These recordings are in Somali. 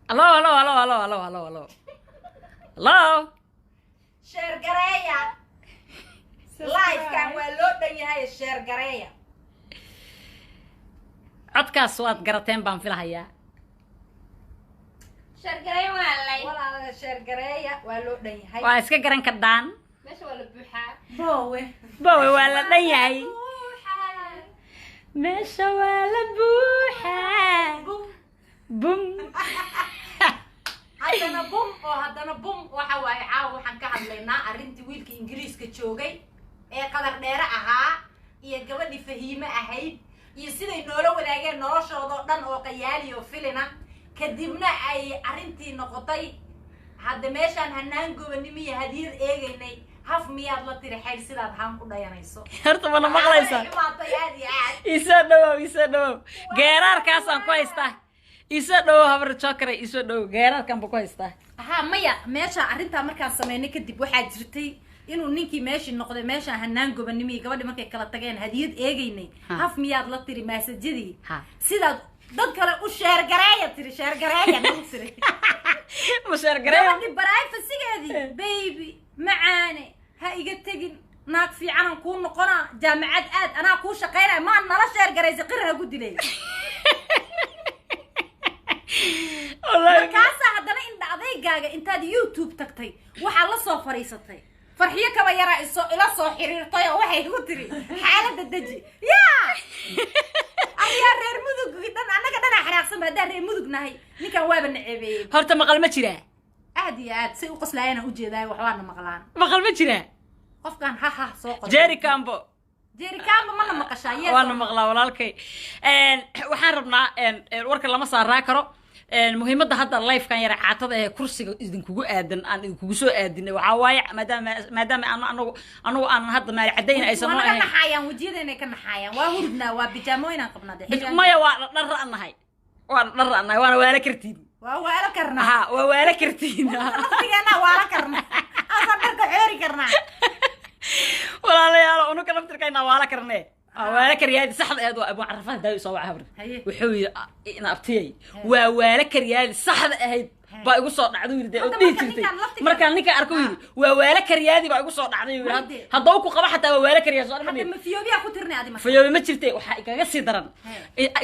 Hello, hello, hello, hello, hello, hello, hello. Hello. Share gareeya. Live kan waa loo dhan yahay share gareeya. Codkaas waad garateen baan filahayaa. Share gareeya walaalay. Walaalaha share gareeya waa loo dhan yahay. Waa iska garan kadaan. Meesha waa la buuxaa. Boowe waa la dhan yahay. Meesha waa la buuxaa. Bum. haddana bum waxa waaye caawa waxaan ka hadlaynaa arrintii wiilka Ingiriiska joogay ee qadar dheere ahaa iyo gabadhii Fahiime ahayd iyo siday noola wadaageen noloshooda dhan oo qayaali oo filina kadibna ay arrintii noqotay hadda meeshaan hanaan gobanimo iyo hadiyad eegaynay haf miyaad la tiri xayl sidaad haan ku dhayanayso Horta ma maqlaysaa? Isa dhaw. Geeraarkaasaan ku haystaa. Isa dhaw habar chokre isa dhaw geeraarkan ku haystaa. aha maya meesha arrinta markaan sameynay kadib waxaa jirtay inuu ninkii meeshii noqday meesha hanaan gobanimo iyo gabadhii markay kala tageen hadiyad eegaynay haf miyaad la tiri maasajadii sidaad dad kale u sheer gareeya tiri sheer gareeya nagu tiri Ma sheer gareeya. gabadhii baraay fasigeedii baby macaane ha iga tegin naag fiican aan kuu noqonaa jaamacad aad anaa kuu shaqaynaya maa nala sheer garaysa qir ha ku dilay markaasaa haddana indha adeygaaga intaad YouTube tagtay waxaa la soo fariisatay farxiyo kaba yaraa ila soo xiriirtay oo waxay igu tiri xaaladda deji yaa ayaa reer mudug dhan annaga dhan xanaaqsan baadaan reer mudug nahay ninkan waaba naceebeeyey Horta maqal ma jiraa? aad iyo aad si u qoslaayana u jeedaay waxbaana maqlaan Maqal ma jiraa? qofkan ha soo qodo Jerry Cambo. Jerry Cambo mana maqashaa yes Waana maqlaa walaalkay. Waxaan rabnaa warka lama saaraa karo. muhiimadda hadda live kan yara caatada ee kursiga idinkugu aadan aan idinkugu soo aadinay waxa waaye maadaama anagu aan hadda maal cadeyn aysan noo ahayn naxayaan wajiyadeena ka naxayaan waa hurdnaa waa bijaamoyna qabnaa maya waa dhar ra'nahay waana waala kartiin waa waala karnaa ha waa waala kartiin naftigeena waala karnaa aan dharka xoori karnaa walaalayaal unu ka naftirkayna waala karnee waala karyaadi saxda aad waa abu carafad daay soo waxa habr wuxuu ina abtiyay waa waala karyaadi saxda ahayd baa igu soo dhacday wiilde oo dhigi jirtay markaan ninka arko wiil waa waala karyaadi baa igu soo dhacday wiil haddii ku qaba xataa waa waala karyaadi soo dhacday ma fiyoobiya ku tirnay adima fiyoobi ma jirtay waxa igaga sii daran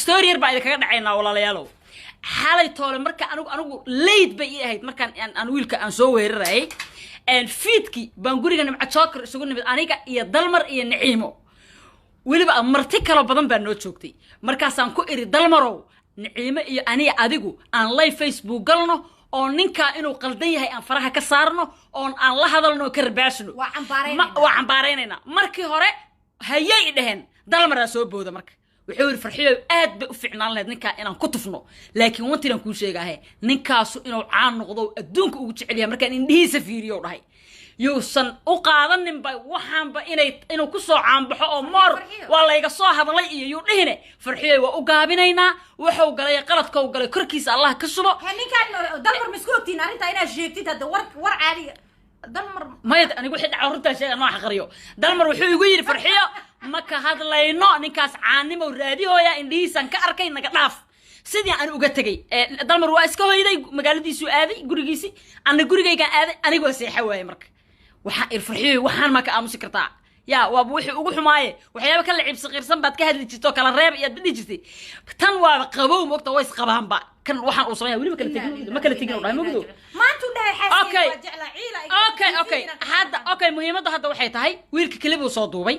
story yar baa idinkaga dhacaynaa walaalayaalow xalay toole marka anigu late bay ahayd markaan aan wiilka aan soo weeraray feedki baan guriga nimca choker isugu nimid aniga iyo dalmar iyo naciimo weliba marti kala badan baa noo joogtay markaasaan ku iri dalmarow naciimo iyo aniga adigu aan live Facebook galno oo ninka inuu qaldan yahay aan faraha ka saarno oo aan la hadalno ka rabaashno waa cambaaraynayna markii hore hayay dhaheen dalmara soo booda marka wuxuu yiri farxiyo aad bay u fiicnaan lahayd ninka inaan ku tufno laakiin wantiran ku sheegahay ninkaasu inuu caan noqdo adduunka ugu jecel yahay markaan indhihiisa fiiriyo dhahay yuusan u qaadanin bay waxaanba inuu ku soo caanbaxo oo moor waa layga soo hadlay iyo yuu dhihine farxiyo waa u gaabinaynaa wuxuu galay qaladka uu galay korkiisa Allah ka subo ninkaan dalmar miskootiin arrinta inaad sheegtid hadda war caadiga dalmar mayad anigu wixii dhaca runta sheega noo xaqriyo dalmar wuxuu igu yiri farxiyo ma ka hadlayno ninkaas caanimo raadihooya indhihiisan ka arkay naga dhaaf sidii aan uga tagay dalmar waa iska hoyday magaaladiisu aaday gurigiisi ana gurigayga aaday anigu seexa waayay marka waxa irfarxiyo waxaan ma ka aamusi kartaa yaa waa wixii ugu xumaaye waxyaabo kala cibsi qirsan baad ka hadli jirto kala reeb iyo dhigi jirtay tan waa qabow moogta way isqabaan ba kan waxaan uu sameeyaa waliba kala tegin ma kala tegin oo dhahay moogdo maanta u dhahay xaasi waa jecla ciila okay hadda muhiimadda hadda waxay tahay wiilka kalibu soo duubay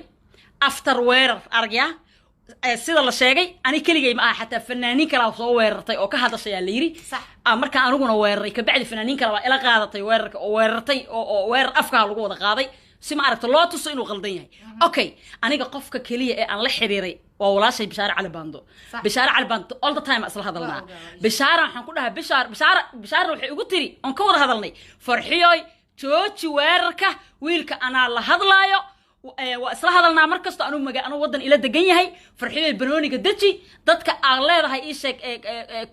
after weerar aragyaa sida la sheegay ani kaligay ma aha xataa fanaaniin kala soo weerartay oo ka hadashay la yiri marka aniguna weeraray ka bacdi fanaaniin kala ila qaadatay weerarka oo weerartay oo weerar afka lagu wada qaaday si ma aragto loo tuso inuu qaldan yahay okay aniga qofka kaliya ee aan la xiriiray waa walaashay Bishaara Cali Bando all the time asla hadalnaa Bishaara waxaan ku dhahay Bishaara waxay ugu tiri on ka wada hadalnay farxiyoy jooji weerarka wiilka ana la hadlaayo waa isla hadalnaa markasto anu wadan ila degan yahay farxiyo banooniga daji dadka aan leedahay ii sheeg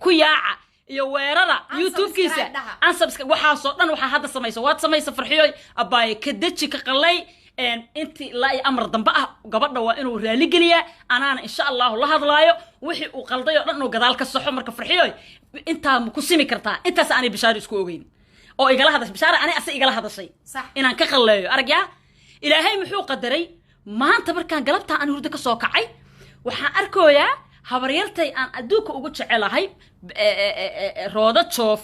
ku yaaca iyo weerara YouTube-kiisa aan subscribe waxa soo dhan waxa hadda samayso waad samayso farxiyo abay ka daji ka qalay inti la amar damba ah gabadha waa inuu raali geliyaa anaana insha Allah la hadlaayo wixii uu qalday oo dhan oo gadaal ka saxo marka farxiyo inta ma ku simi kartaa intaas aanay bishaar isku ogeyn oo igala hadashay bishaar ani asay igala hadashay inaan ka qalleeyo aragya ilaahay muxuu qadaray maanta markaan galabta aan hurdo ka soo kacay waxaan arkooyaa habaryartay aan adduunka ugu jecelahay rooda joof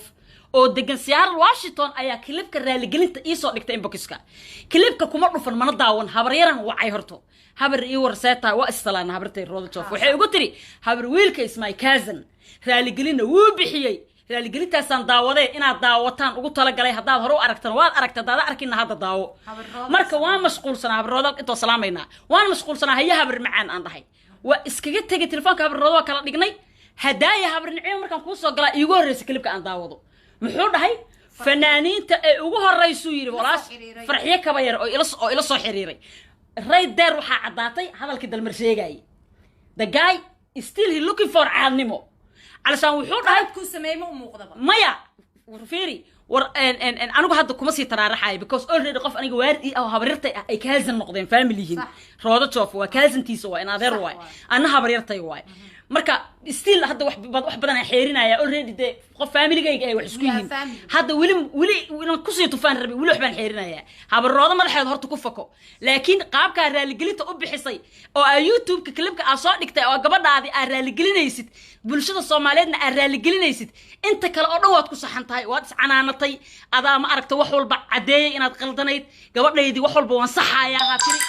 oo degan Seattle Washington ayaa klibka raali gelinta ii soo dhigtay inboxka klibka kuma dhufan mana daawan habaryaran wacay horto habar ii warseeta waa istalaan habartay rooda joof waxay ugu tiri habar wiilka is my cousin raali gelina wuu bixiyay raali gelintaasaan daawaday inaad daawataan ugu tala galay hadaad hore u aragtan waad aragtaa daada arkina hadda daawo marka waan mashquulsanaa habar rooda intoo salaamayna waan mashquulsanaa haya habar macaan aan dhahay waa iskaga tagay telefoonka habar rooda kala dhignay hadaaya habar nicmo markaan ku soo galaa iigu horeysay klibka aan daawado muxuu dhahay fanaaniinta ee ugu horeysu yiri walaas farxiye kaba yar oo ila soo xiriiray right there waxa cadaatay hadalkii dalmar sheegay the guy is still he looking for caanimo علشان wuxuu dhahay ku sameeyay ma muuqdaba maya warfeeri war anigu hadda kuma sii taraaraxay because already qof aniga waardi ah habaryartay ay kaasan noqdeen family yihiin rooda joof waa kaasantiisa waa in adeer waay ana habaryartay waay marka still hadda wax badan ay xeerinaya already de qof family-gayga ay wax isku yihiin hadda wili inaan ku sii tufaan rabi wili wax baan xeerinaya habar rooda madaxeed horta ku fako laakiin qaabka raali gelinta u bixisay oo ay YouTube-ka klibka aan soo dhigtay oo gabadhaadi aan raali gelinaysid bulshada Soomaaliyeedna aan raali gelinaysid inta kale oo dhan waad ku saxan tahay waad iscanaanatay adaa ma aragta wax walba cadeeyay inaad qaldanayd gabadhaydii wax walba waan saxayaa ha tiri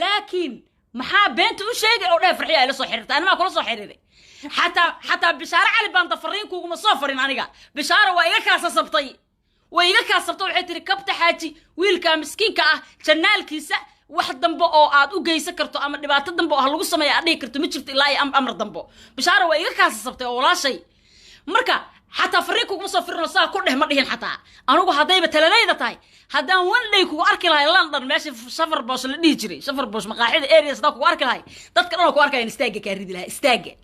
laakiin maxaa beenta u sheegay oo dheer farxiyo ay la soo xiriirtay anima kula soo xiriiray حتى بشارة علي بان تفرين كوكو مصافرين عنيقا بشارة وإيقا كاسا سبطي وإيقا كاسا سبطي وحيتري كبت حاجي ويلكا مسكين كاه جنال كيسا واحد دنبو أو آد وقاي سكرتو أما نبات دنبو هلوغو سمايا أدني كرتو مجرت إلاي أمر دنبو بشارة وإيقا كاسا سبطي ولا شيء مركا حتى فريقو مصافرين وصاها كله مريهن حتى أنوغو هدايبة تلاليدة تاي هدان وان ليكو أركي لهاي لندن ماشي في سفر بوش اللي نيجري سفر بوش مقاعد إيريس داكو أركي لهاي دادك أنا كو أركي نستاقي كاريدي لهاي استاقي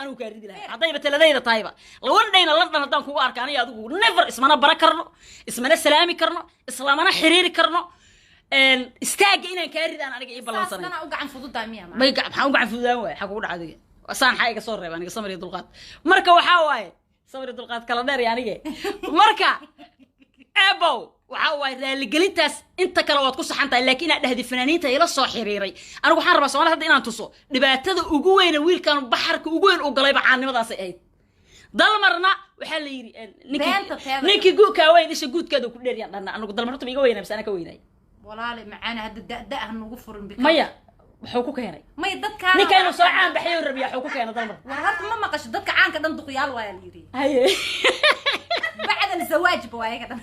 أنو كاريدي لهاي هدايبة تلاليدة طيبة لو وان دينا لندن هدان كو أركي أنا يادوكو نيفر اسمنا برا كرنو اسمنا سلامي كرنو اسلامنا حريري كرنو استاقي إنا كاريدي أنا أركي إيبا لانساني أنا أوقع عن فضود دامية ما يقع حاوقع عن فضود دامية حاكو عادي وصان حايقة صور ريبا أنا سمري دلقات مركا وحاواي سمري دلقات كلا دير يعني مركا أبو وحاواي رالي قليتاس انت كلا واد ku saxantay laakiin aad dhahdii fanaaniinta ila soo xiriiray anigu waxaan rabaa Soomaaliya hadda inaan tuso dhibaatada ugu weyn wiilkan baxarka ugu weyn u galay bacaanimadaas ay ahayd dalmarna waxa la yiri ninkii guudka weyn isha guudkeeda ku dheeriyaan dhanna anigu dalmarta iga weynaa bas ana ka weynay walaal macaana hadda da'daah nagu furin bika maya wuxuu ku keenay maya dadka ninkan soo caan baxay rabiya wuxuu ku keenay dalmar war hadda ma maqash dadka caanka dhan duqyaal waa la yiri haye بعد الزواج بواي كده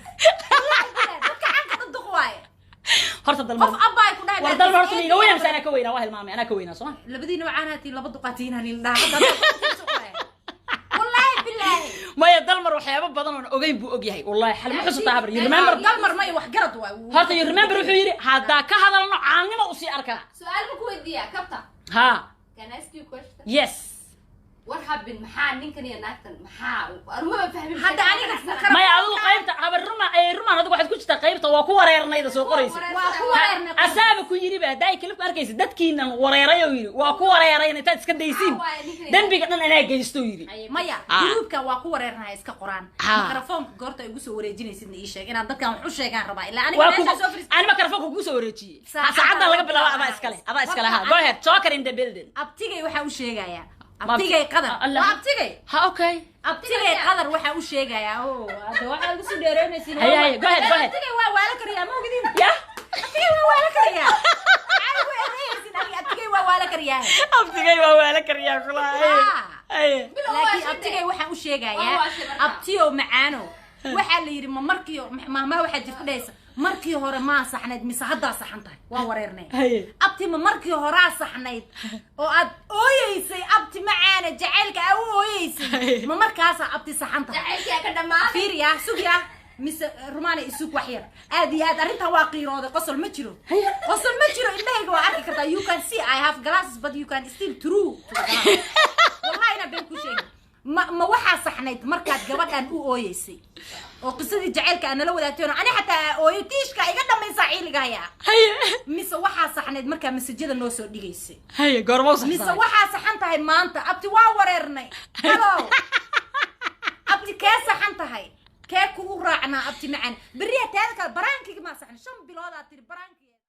horta dalmar qof abay ku dhahay war dalmar horta iga weynaa bas ana ka weynaa waa hilmaamay ana ka weynaa soo labadiina wacaanaati laba duqaatiin hanin dhaaqada wallahi billahi maya dalmar waxyaabo badan oo ogeyn buu og yahay wallahi xal ma xusuusta habar you remember dalmar may wax garad waa horta you remember wuxuu yiri hada ka hadalno caanimo u sii arkaa su'aal ma ku weydiiyaa kabta ha can I ask you a question yes what happened maxaa ninkan iyo naagtan maxaa aruma fahmin hadda aniga maya adigu qaybta habar ruma ay ruma adigu waxaad ku jirtaa qaybta waa ku wareernayda soo qoraysa waa ku wareernay asaaba ku yiri ba daay kilib arkaysa dadkiina wareeray oo yiri waa ku wareerayna inta iska daysiin dambiga dhan anaa geysto yiri maya gruupka waa ku wareernay iska qoraan mikrofoonka goorta ay ugu soo wareejinaysid ii sheeg inaan dadkan wax u sheegaan rabaa ilaa aniga meesha soo fariis ani mikrofoonka ugu soo wareejiyay saacada laga bilaabo aba iskale ha go ahead joker in the building abtigay waxa u sheegaya abtigay qadar waa abtigay ha okay abtigay qadar waxa u sheegaya oo hada waxa lagu soo dheereynaysiin haye go ahead abtigay waa waala kariya ma ogidin ya abtigay waa waala kariya abtigay waa waala kariya abtigay waa waala kariya kula haye laakiin abtigay waxa u sheegaya abtiyo macaano waxa la yiri ma markiyo ma waxa jirta dhaysa markii hore ma saxnayd mise hadda saxantahay waa wareernay abti ma markii hore saxnayd oo aad ooyeysay abti macaana jaceelka aad ooyeysay ma markaas abti saxantahay jaceelka ka dhamaa fiiriya sugiya mise rumaana isuk wax yar aad iyo aad arinta waa qiirooday qosol ma jiro indhahayga waa arki kartaa you can see I have glasses but you can still true wallahi ina been ku sheegay ما waxaa saxnayd markaad gabadhan u ooyeysay oo qisadii jaceelka aan la wadaagtay ani xataa ooytiishka iga dhamaysaa ciiligaya haye mise waxaa saxnayd markaa masajada noo soo dhigaysay haye goorma saxnayd mise waxaa saxan tahay maanta abti waa wareernay halo abti kee saxan tahay kee kugu raacnaa abti macaan beriya taada kale baraankiga ma saxan 5 bilood aad tiri baraankiga